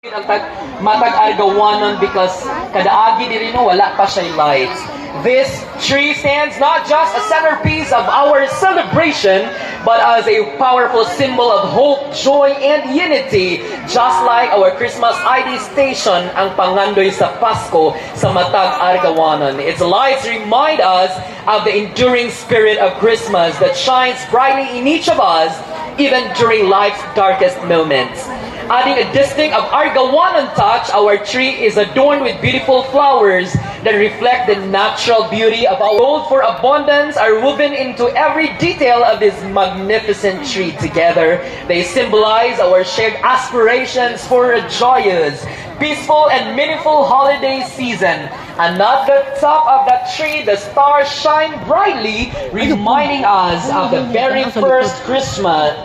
Ang matag argawanon because kadaagi diri no wala pa siya lights. This tree stands not just a centerpiece of our celebration, but as a powerful symbol of hope, joy, and unity. Just like our Christmas ID station, ang pangandoy sa Pasko sa matag argawanon. Its lights remind us of the enduring spirit of Christmas that shines brightly in each of us, even during life's darkest moments. Adding a distinct of argawanon touch, our tree is adorned with beautiful flowers that reflect the natural beauty of our gold for abundance are woven into every detail of this magnificent tree. Together, they symbolize our shared aspirations for a joyous, peaceful, and meaningful holiday season. And at the top of that tree, the stars shine brightly, reminding us of the very first Christmas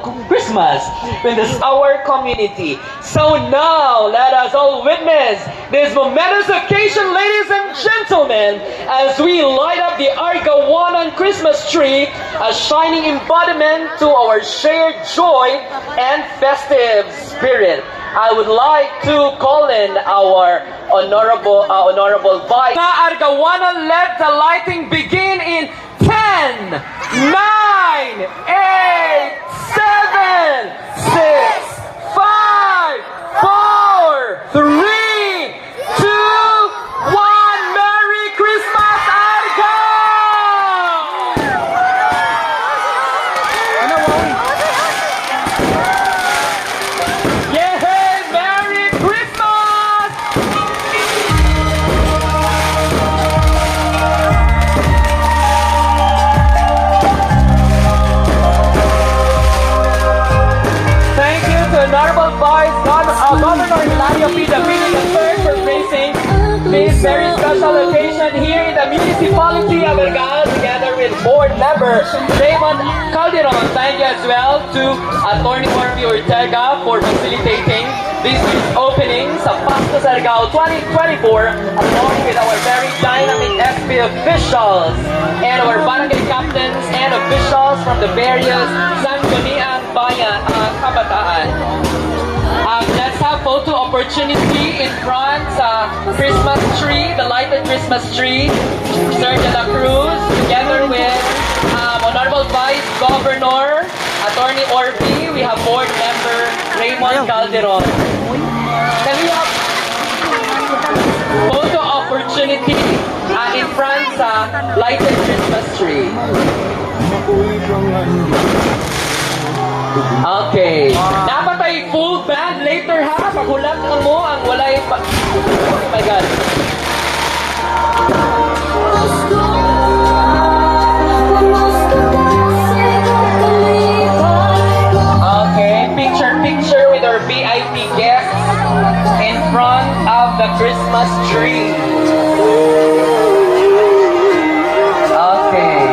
in our community. So now, let us all witness this momentous occasion, ladies and gentlemen, as we light up the Argawanon Christmas tree, a shining embodiment to our shared joy and festive spirit. I would like to call in our honorable vice. Argawanon, let the lighting begin in 10, 9, 8, 7, 6, 5, 4, 3, 2, 1. Merry Christmas, Arga! Honorable Vice Governor Hilario P. David III for gracing this very special occasion here in the municipality of Argao together with board member Raymond Calderon. Thank you as well to Attorney Morphy Ortega for facilitating this year's opening sa Pasko sa Argao 2024 along with our very dynamic SP officials and our barangay captains and officials from the various Sangguniang Bayan Kabataan. Let's have photo opportunity in front sa Christmas tree, the lighted Christmas tree. Sir De La Cruz, together with Honorable Vice Governor Attorney Orphy, we have board member Raymond Calderon. Can we have photo opportunity in front sa lighted Christmas tree? Okay. Dapat ay full band later ha. Paghulat mo ang walay oh my God. Okay. Picture with our VIP guests in front of the Christmas tree. Okay.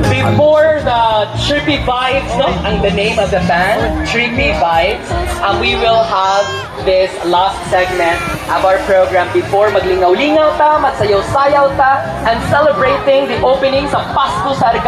Before the Trippy Vibes, no? Ang the name of the band, Trippy Vibes, we will have this last segment of our program before maglingaw-lingaw ta, magsayaw-sayaw ta, and celebrating the opening sa Pasko sa Argao.